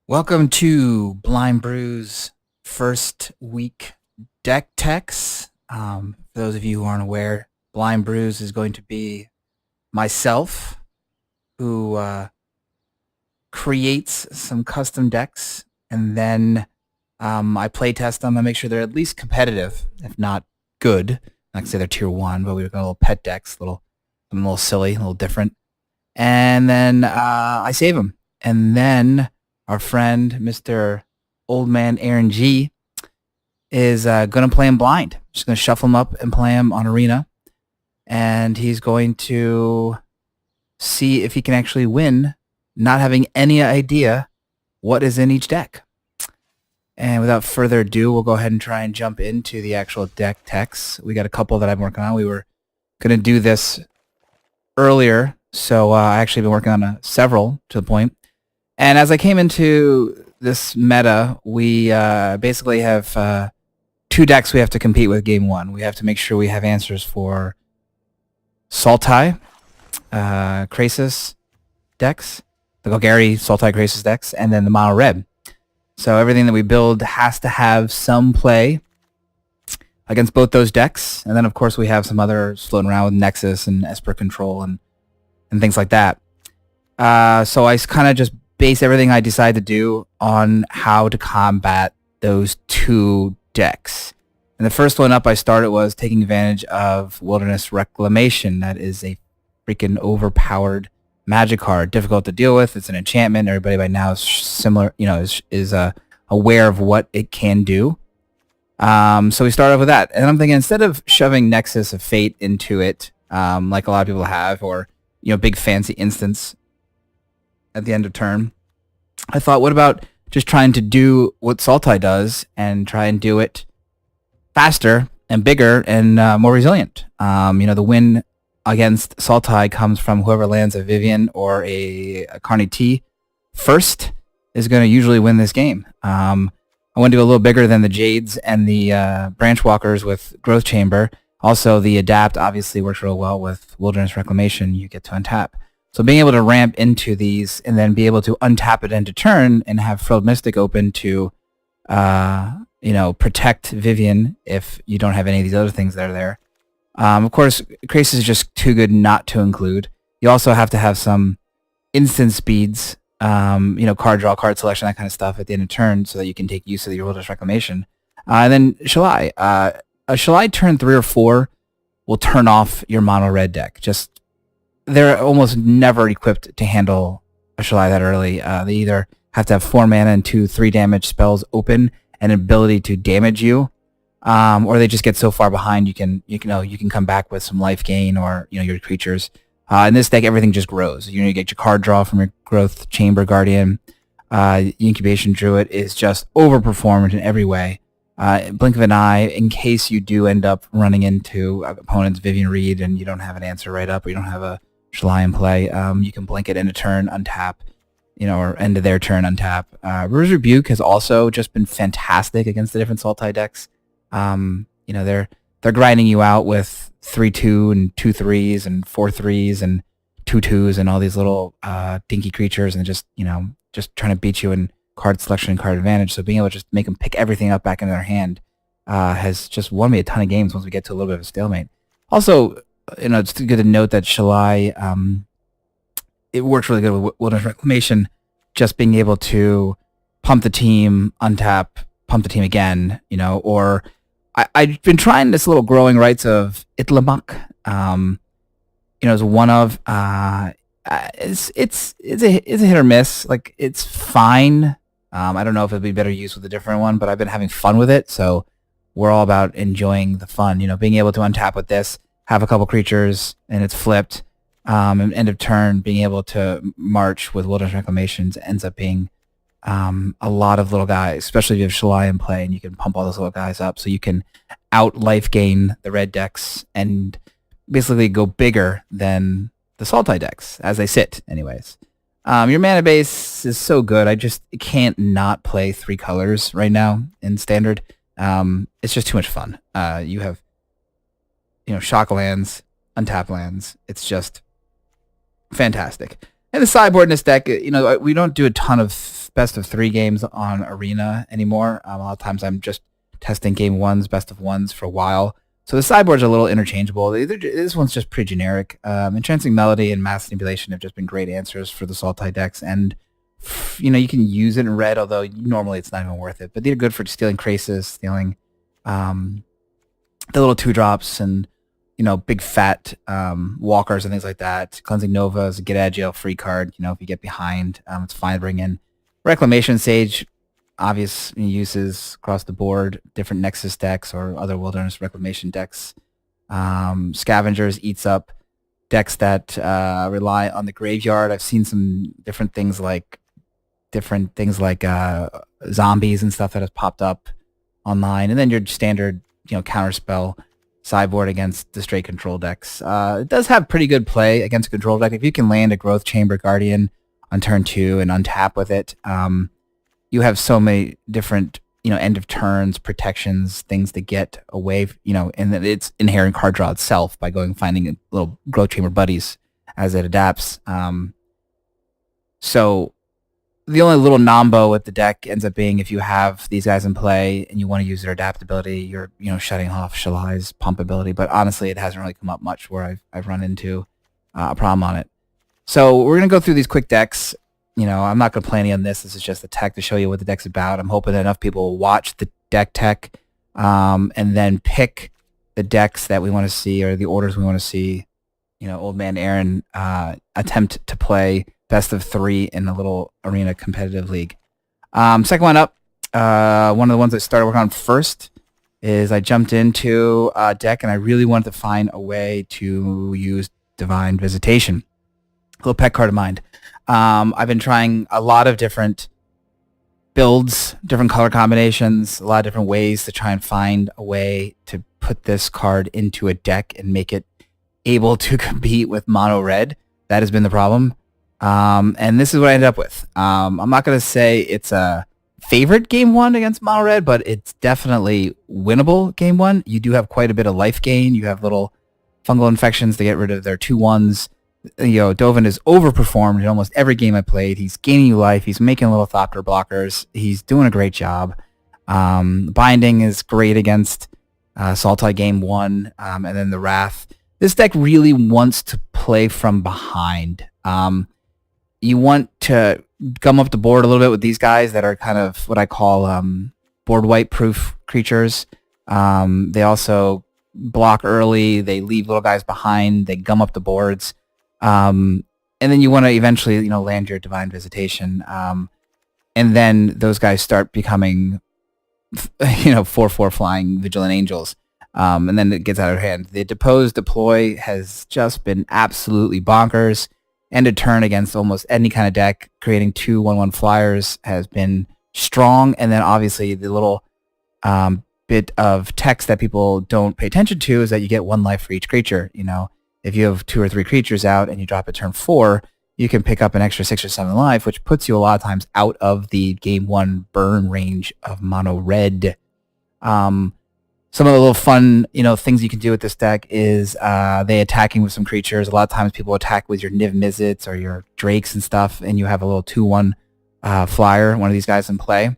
Welcome to Blind Brews first week deck techs. For those of you who aren't aware, Blind Brews is going to be myself who creates some custom decks, and then I play test them and make sure they're at least competitive, if not good. Not to say they're tier 1, but we've got little pet decks, something a little silly, a little different. And then I save them. And then our friend, Mr. OldmanAaronG, is going to play him blind. Just going to shuffle him up and play him on Arena. And he's going to see if he can actually win, not having any idea what is in each deck. And without further ado, we'll go ahead and try and jump into the actual deck techs. We got a couple that I'm working on. We were going to do this earlier, so I actually been working on several to the point. And as I came into this meta, we basically have two decks we have to compete with game one. We have to make sure we have answers for Sultai, Krasis decks, the Golgari Sultai Krasis decks, and then the Mono Red. So everything that we build has to have some play against both those decks. And then, of course, we have some others floating around with Nexus and Esper Control and things like that. So I kind of just base everything I decide to do on how to combat those two decks. And the first one up I started was taking advantage of Wilderness Reclamation. That is a freaking overpowered magic card, difficult to deal with. It's an enchantment. Everybody by now is similar, is aware of what it can do. So we start off with that. And I'm thinking, instead of shoving Nexus of Fate into it, like a lot of people have, or big fancy instance at the end of turn, I thought, what about just trying to do what Sultai does and try and do it faster and bigger and more resilient. The win against Sultai comes from whoever lands a Vivian or a Carney T first is going to usually win this game. I want to go a little bigger than the Jades and the Branch Walkers with Growth Chamber. Also, the Adapt obviously works real well with Wilderness Reclamation. You get to untap. So being able to ramp into these and then be able to untap it into turn and have Frilled Mystic open to, protect Vivian if you don't have any of these other things that are there. Of course, Krasis is just too good not to include. You also have to have some instant speeds, card draw, card selection, that kind of stuff at the end of turn so that you can take use of your Wilderness Reclamation. And then Shalai. A Shalai turn 3 or 4 will turn off your mono red deck. They're almost never equipped to handle a Shalai that early. They either have to have 4 mana and 2/3 damage spells open and an ability to damage you, or they just get so far behind you can come back with some life gain or your creatures. In this deck, everything just grows. You get your card draw from your Growth Chamber Guardian. Incubation Druid is just overperformed in every way. Blink of an eye, in case you do end up running into opponent's Vivian Reed and you don't have an answer right up, or you don't have a Shalai in play, you can blink it end of turn, untap, or end of their turn, untap. Brews Rebuke has also just been fantastic against the different Sultai decks. They're grinding you out with 3/2 and 2/3s and 4/3s and 2/2s and all these little dinky creatures, and just trying to beat you in card selection and card advantage. So being able to just make them pick everything up back into their hand has just won me a ton of games once we get to a little bit of a stalemate. Also, it's good to note that Shalai, it works really good with Wilderness Reclamation, just being able to pump the team, untap, pump the team again, or I've been trying this little growing rights of Itlamok, as one of, it's a hit or miss. Like, it's fine. I don't know if it'd be better used with a different one, but I've been having fun with it, so we're all about enjoying the fun. Being able to untap with this, have a couple creatures, and it's flipped, and end of turn, being able to march with Wilderness Reclamations ends up being a lot of little guys, especially if you have Shalai in play, and you can pump all those little guys up, so you can out life gain the red decks and basically go bigger than the Sultai decks, as they sit, anyways. Your mana base is so good, I just can't not play 3 colors right now in Standard. It's just too much fun. You have shock lands, untap lands. It's just fantastic. And the sideboard in this deck, we don't do a ton of best of 3 games on Arena anymore. A lot of times I'm just testing game 1s, best of 1s for a while. So the sideboards are a little interchangeable. This one's just pretty generic. Entrancing Melody and Mass Manipulation have just been great answers for the Sultai decks, and you can use it in red, although normally it's not even worth it. But they're good for stealing Krasis, stealing the little 2-drops, and big fat walkers and things like that. Cleansing Nova is a get out of jail free card. If you get behind, it's fine to bring in. Reclamation Sage, obvious uses across the board, different Nexus decks or other Wilderness Reclamation decks. Scavengers eats up decks that rely on the graveyard. I've seen some different things like zombies and stuff that has popped up online, and then your standard counterspell sideboard against the straight control decks. It does have pretty good play against a control deck. If you can land a Growth Chamber Guardian on turn 2 and untap with it, you have so many different end of turns protections, things to get away, and then its inherent card draw itself by finding little Growth Chamber buddies as it adapts. So the only little nombo with the deck ends up being if you have these guys in play and you want to use their adaptability, you're shutting off Shalai's pump ability. But honestly, it hasn't really come up much where I've run into a problem on it. So we're gonna go through these quick decks. I'm not gonna play any on this. This is just a tech to show you what the deck's about. I'm hoping that enough people will watch the deck tech and then pick the decks that we want to see or the orders we want to see. Old Man Aaron attempt to play best of 3 in a little arena competitive league. Second one up, one of the ones I started working on first is I jumped into a deck and I really wanted to find a way to use Divine Visitation. A little pet card of mine. I've been trying a lot of different builds, different color combinations, a lot of different ways to try and find a way to put this card into a deck and make it able to compete with mono red. That has been the problem. And this is what I ended up with. I'm not going to say it's a favorite game 1 against mono red, but it's definitely winnable game 1. You do have quite a bit of life gain. You have little fungal infections to get rid of their 2/1s. Dovin is overperformed in almost every game I played. He's gaining you life. He's making little Thopter blockers. He's doing a great job. Binding is great against Sultai game 1, and then the Wrath. This deck really wants to play from behind. You want to gum up the board a little bit with these guys that are kind of what I call board wipe proof creatures. They also block early. They leave little guys behind. They gum up the boards. And then you want to eventually, land your Divine Visitation. And then those guys start becoming, 4/4 flying Vigilant Angels. And then it gets out of hand. The Depose Deploy has just been absolutely bonkers. End of turn against almost any kind of deck, creating 2 1/1 flyers has been strong. And then obviously the little bit of text that people don't pay attention to is that you get 1 life for each creature. If you have 2 or 3 creatures out and you drop at turn 4, you can pick up an extra 6 or 7 life, which puts you a lot of times out of the game 1 burn range of mono red. Some of the little fun, things you can do with this deck is they attacking with some creatures. A lot of times people attack with your Niv Mizzets or your Drakes and stuff, and you have a little 2/1 flyer, one of these guys in play.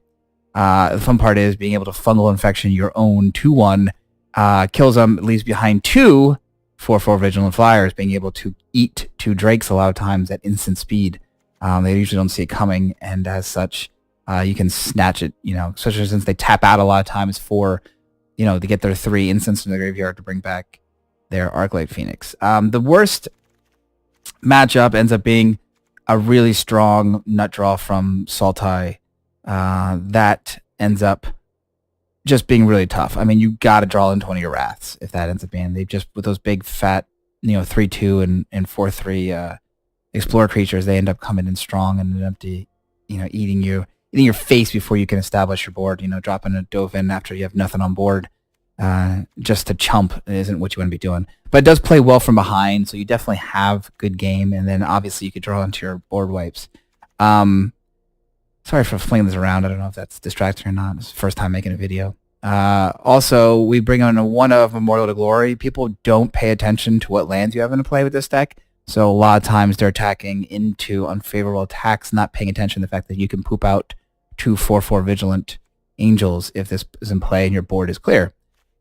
The fun part is being able to fungal infection your own 2/1, kills them, leaves behind 2 4/4 Vigilant Flyers, being able to eat 2 Drakes a lot of times at instant speed. They usually don't see it coming, and as such, you can snatch it, especially since they tap out a lot of times for to get their 3 instants from the graveyard to bring back their Arclight Phoenix. The worst matchup ends up being a really strong nut draw from Sultai. That ends up just being really tough. I mean, you got to draw into one of your Wraths if that ends up being. They just, with those big fat, 3/2 and 4/3 Explorer creatures, they end up coming in strong and end up eating your face before you can establish your board. Dropping a Dovin after you have nothing on board just to chump isn't what you want to be doing. But it does play well from behind, so you definitely have good game, and then obviously you could draw into your board wipes. Sorry for flinging this around. I don't know if that's distracting or not. It's the first time making a video. Also, we bring on one of Memorial to Glory. People don't pay attention to what lands you have in play with this deck, So a lot of times they're attacking into unfavorable attacks, not paying attention to the fact that you can poop out 2 4/4 Vigilant Angels if this is in play and your board is clear.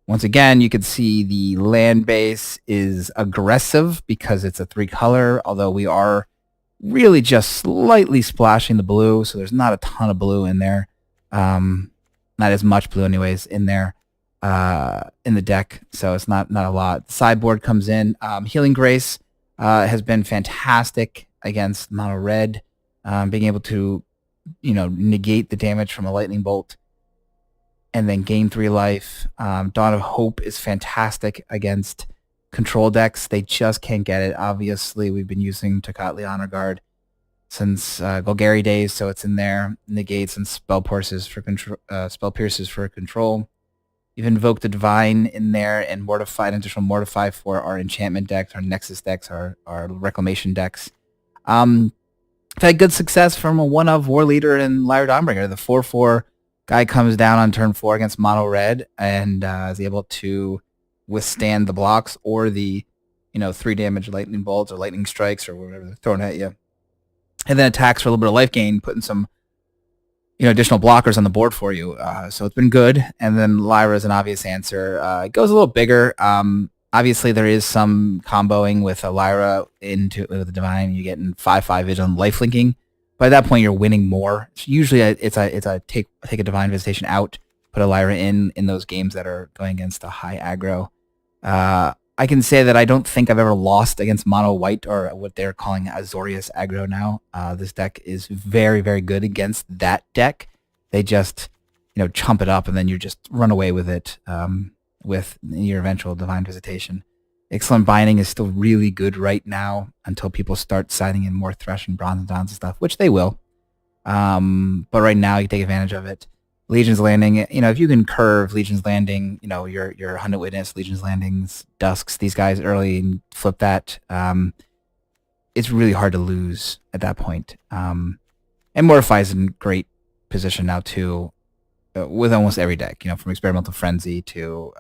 Once again, you can see the land base is aggressive because it's a 3-color, although we are really just slightly splashing the blue, so there's not a ton of blue in there. Not as much blue anyways in there in the deck, so it's not a lot. The sideboard comes in. Healing Grace has been fantastic against mono red, being able to, negate the damage from a lightning bolt and then gain 3 life. Dawn of Hope is fantastic against control decks. They just can't get it. Obviously, we've been using Tocatli Honor Guard since Golgari days, so it's in there. Negates and Spell Pierces for control. We've invoked the Divine in there and Mortified, additional Mortify for our enchantment decks, our Nexus decks, our Reclamation decks. I've had good success from a one-of War Leader and Lyra Dawnbringer. The 4/4 guy comes down on turn 4 against mono red and is able to withstand the blocks or the 3 damage lightning bolts or lightning strikes or whatever they're throwing at you, and then attacks for a little bit of life gain, putting some additional blockers on the board for you. So it's been good. And then Lyra is an obvious answer. It goes a little bigger. Obviously, there is some comboing with a Lyra with the Divine. You're getting 5/5 Vigilant lifelinking. By that point, you're winning more. Usually, it's a take a Divine Visitation out, put a Lyra in those games that are going against a high aggro. I can say that I don't think I've ever lost against mono white or what they're calling Azorius aggro now. This deck is very, very good against that deck. They just, chump it up and then you just run away with it with your eventual Divine Visitation. Excellent Binding is still really good right now until people start signing in more Thresh and Bronze and Dons and stuff, which they will. But right now you take advantage of it. Legion's Landing, if you can curve Legion's Landing, your Hundred Witness, Legion's Landings, Dusks, these guys early and flip that, it's really hard to lose at that point. And Mortify's in great position now too, with almost every deck, from Experimental Frenzy to,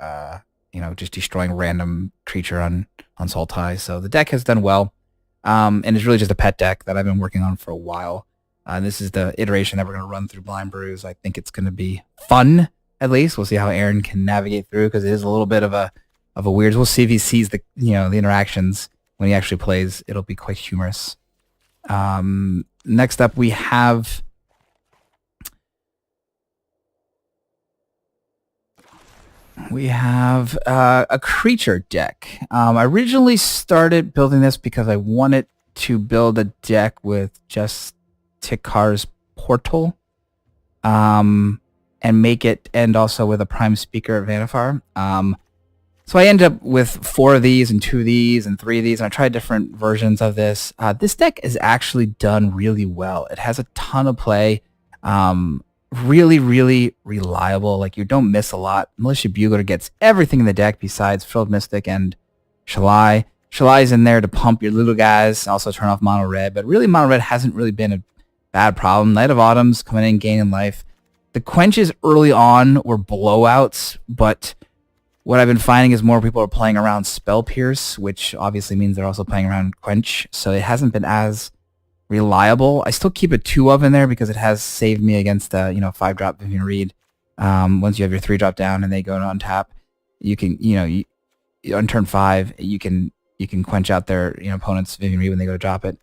just destroying random creature on Sultai. So the deck has done well, and it's really just a pet deck that I've been working on for a while. This is the iteration that we're going to run through Blind Brews. I think it's going to be fun, at least. We'll see how Aaron can navigate through, because it is a little bit of a weird. We'll see if he sees the the interactions when he actually plays. It'll be quite humorous. Next up, we have a creature deck. I originally started building this because I wanted to build a deck with just Tikar's Portal, and make it end also with a Prime Speaker of Vannifar. So I ended up with 4 of these and 2 of these and 3 of these, and I tried different versions of this. This deck is actually done really well. It has a ton of play. Really, really reliable. Like, you don't miss a lot. Militia Bugler gets everything in the deck besides Frilled Mystic and Shalai. Shalai's in there to pump your little guys, also turn off mono red, but really mono red hasn't really been a bad problem. Night of Autumn's coming in, gaining life. The quenches early on were blowouts, but what I've been finding is more people are playing around Spell Pierce, which obviously means they're also playing around Quench, so it hasn't been as reliable. I still keep a 2 of in there because it has saved me against 5-drop Vivian Reed. Once you have your 3-drop down and they go to untap, you can on turn 5 you can quench out their opponent's Vivian Reed when they go to drop it.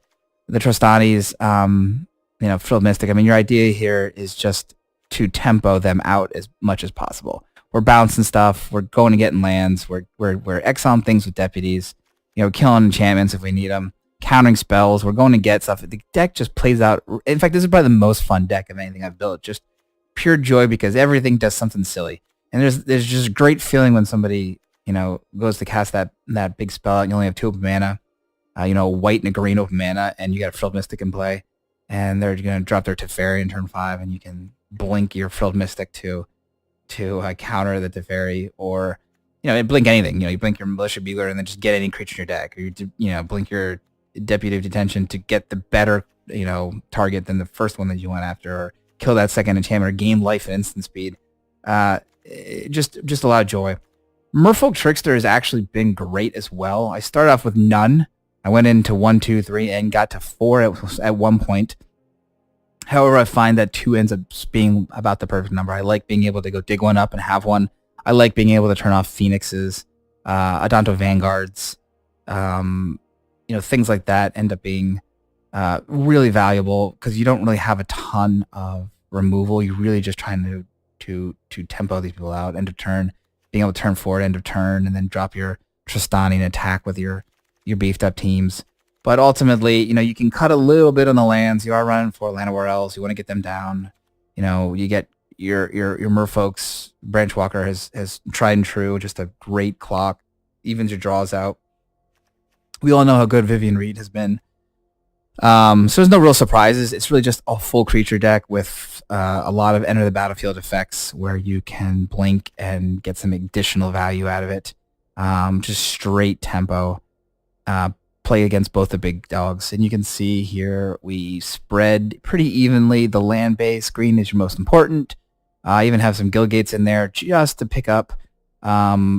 The Trostanis, Frilled Mystic. I mean, your idea here is just to tempo them out as much as possible. We're bouncing stuff. We're going to getting lands. We're exiling things with deputies. Killing enchantments if we need them. Countering spells. We're going to get stuff. The deck just plays out. In fact, this is probably the most fun deck of anything I've built. Just pure joy because everything does something silly. And there's just a great feeling when somebody goes to cast that big spell out and you only have 2 open mana. White and a green open mana, and you got a Frilled Mystic in play, and they're going to drop their Teferi in turn 5, and you can blink your Frilled Mystic to counter the Teferi, or blink anything. You blink your Militia Bugler and then just get any creature in your deck, or you blink your Deputy of Detention to get the better target than the first one that you went after, or kill that second enchantment, or gain life at instant speed. Just a lot of joy. Merfolk Trickster has actually been great as well. I started off with none. I went into 1, 2, 3, and got to 4 at one point. However, I find that 2 ends up being about the perfect number. I like being able to go dig one up and have one. I like being able to turn off Phoenixes, Adanto Vanguards, things like that end up being really valuable because you don't really have a ton of removal. You're really just trying to tempo these people out, end of turn, being able to turn forward, end of turn, and then drop your Tristani and attack with your beefed up teams. But ultimately, you can cut a little bit on the lands. You are running for land or else. You want to get them down. You get your merfolks. Branchwalker has tried and true, just a great clock. Evens your draws out. We all know how good Vivian Reed has been. So there's no real surprises. It's really just a full creature deck with a lot of enter the battlefield effects where you can blink and get some additional value out of it. Just straight tempo. Play against both the big dogs. And you can see here we spread pretty evenly the land base. Green is your most important. I even have some Guildgates in there just to pick up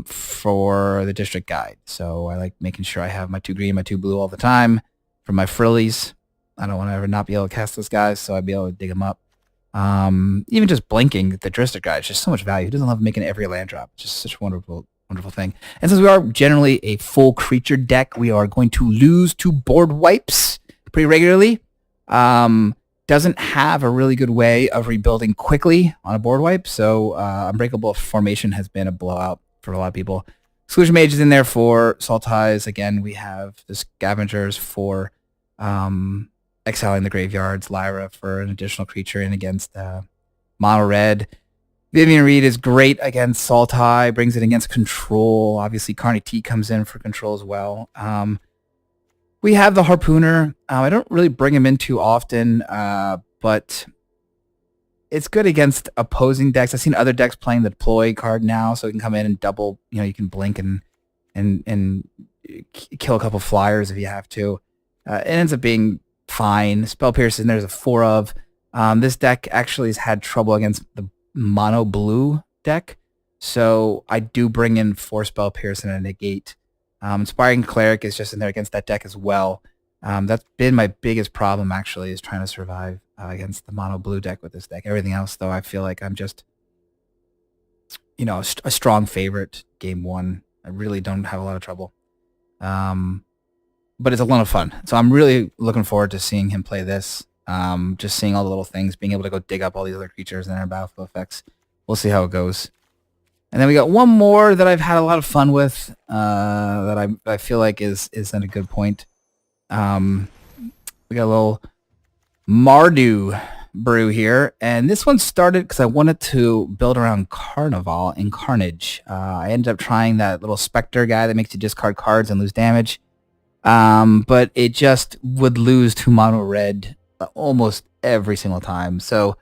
for the district guide. So I like making sure I have my 2 green, my 2 blue all the time for my frillies. I don't want to ever not be able to cast those guys, so I'd be able to dig them up. Even just blinking the district guide is just so much value. He doesn't love making every land drop. It's just such a wonderful thing. And since we are generally a full creature deck, we are going to lose to board wipes pretty regularly. Doesn't have a really good way of rebuilding quickly on a board wipe, so Unbreakable Formation has been a blowout for a lot of people. Exclusion Mage is in there for Sultais. Again, we have the Scavengers for exiling the graveyards, Lyra for an additional creature in against Mono Red. Vivian Reed is great against Sultai, brings it against control. Obviously, Carney T comes in for control as well. We have the Harpooner. I don't really bring him in too often, but it's good against opposing decks. I've seen other decks playing the Deploy card now, so you can come in and double. You can blink and kill a couple flyers if you have to. It ends up being fine. Spell Pierce in there's a 4 of. This deck actually has had trouble against the mono blue deck, so I do bring in 4 Spell Pierce and a negate. Inspiring Cleric is just in there against that deck as well. That's been my biggest problem actually, is trying to survive against the mono blue deck with this deck. Everything else though, I feel like I'm just a strong favorite game 1. I really don't have a lot of trouble. But it's a lot of fun. So I'm really looking forward to seeing him play this. Just seeing all the little things, being able to go dig up all these other creatures and their battlefield effects. We'll see how it goes. And then we got one more that I've had a lot of fun with that I feel like is at a good point. We got a little Mardu brew here, and this one started because I wanted to build around Carnival and Carnage. I ended up trying that little Spectre guy that makes you discard cards and lose damage, but it just would lose to mono red almost every single time. So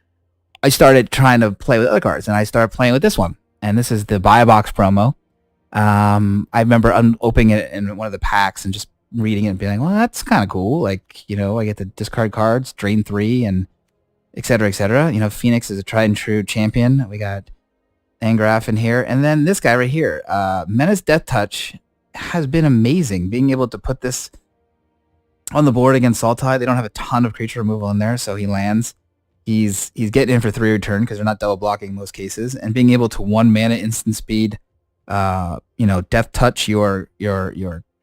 I started trying to play with other cards, and I started playing with this one. And this is the Buy a Box promo. I remember opening it in one of the packs and just reading it and being like, well, that's kind of cool. Like, I get to discard cards, drain 3, and et cetera, et cetera. Phoenix is a tried and true champion. We got Angraf in here. And then this guy right here, Menace Death Touch, has been amazing. Being able to put this on the board against Sultai. They don't have a ton of creature removal in there, so he lands. He's getting in for 3 return because they're not double blocking in most cases, and being able to 1 mana instant speed, death touch your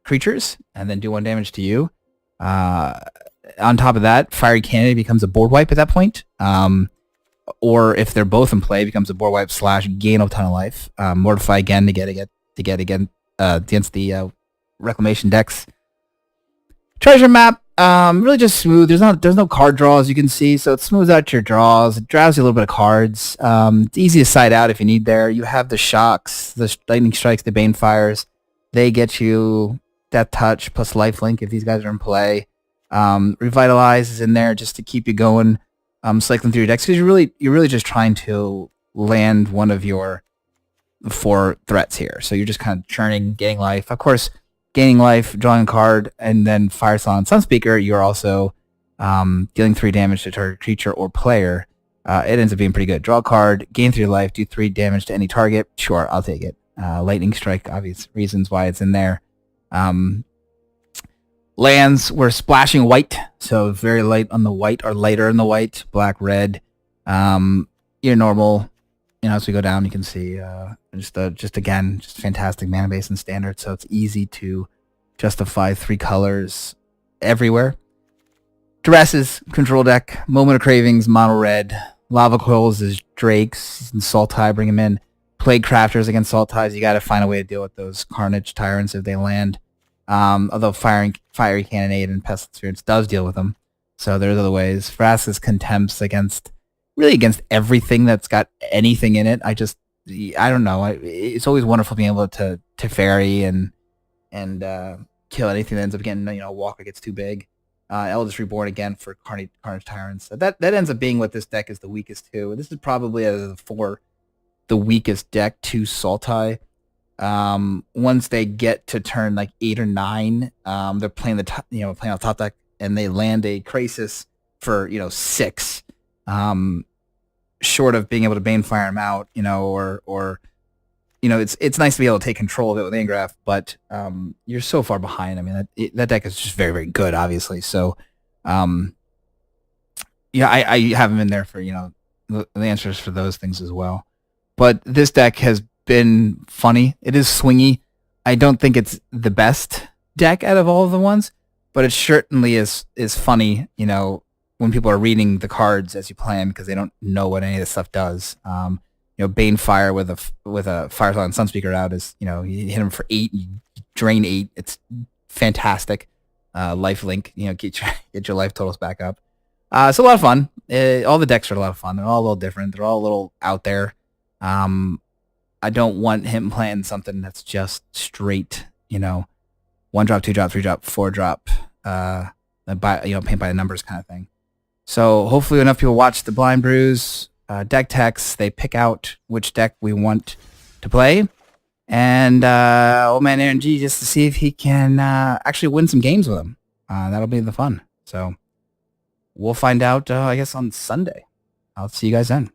creatures and then do 1 damage to you. On top of that, Fiery Cannon becomes a board wipe at that point, or if they're both in play, becomes a board wipe / gain a ton of life. Mortify again to get against the Reclamation decks. Treasure Map. Really just smooth. There's no card draw, as you can see, so it smooths out your draws. It draws you a little bit of cards. It's easy to side out if you need there. You have the shocks, the lightning strikes, the bane fires. They get you Death Touch plus lifelink if these guys are in play. Revitalize is in there just to keep you going, cycling through your decks, because you're really just trying to land one of your 4 threats here. So you're just kind of churning, getting life. Of course, gaining life, drawing a card, and then Fire Silent Sunspeaker, you're also dealing 3 damage to target creature or player. It ends up being pretty good. Draw a card, gain 3 life, do 3 damage to any target. Sure, I'll take it. Lightning Strike, obvious reasons why it's in there. Lands were splashing white, so very light on the white, or lighter in the white, black, red. Your normal, as we go down, you can see just again, just fantastic mana base and standard, so it's easy to justify 3 colors everywhere. Duresses, control deck, Moment of Cravings, mono red. Lava Coils is Drakes and Sultai, bring them in. Plague Crafters against Sultais, you got to find a way to deal with those Carnage Tyrants if they land. Although Fiery Cannonade and Pestilence Spirits does deal with them. So there's other ways. Vraska's Contempts against everything that's got anything in it. I don't know. It's always wonderful being able to fairy and kill anything that ends up getting, Walker gets too big. Eldest Reborn again for Carnage Tyrants. So that ends up being what this deck is the weakest to. This is probably out of the 4 the weakest deck to Sultai. Once they get to turn like 8 or 9, they're playing playing on top deck, and they land a Krasis for 6. Short of being able to Banefire him out, or it's nice to be able to take control of it with Angrath, but you're so far behind. I mean, that deck is just very, very good, obviously. So, I have him in there for the answers for those things as well. But this deck has been funny. It is swingy. I don't think it's the best deck out of all of the ones, but it certainly is funny, when people are reading the cards as you play them, because they don't know what any of this stuff does. Banefire with a Firesong and Sunspeaker out is, you hit him for 8, you drain 8. It's fantastic. Lifelink, get your life totals back up. It's a lot of fun. All the decks are a lot of fun. They're all a little different. They're all a little out there. I don't want him playing something that's just straight, 1 drop, 2 drop, 3 drop, 4 drop, paint by the numbers kind of thing. So hopefully enough people watch the Blind Brews deck techs. They pick out which deck we want to play, and OldmanAaronG, just to see if he can actually win some games with him. That'll be the fun. So we'll find out, I guess, on Sunday. I'll see you guys then.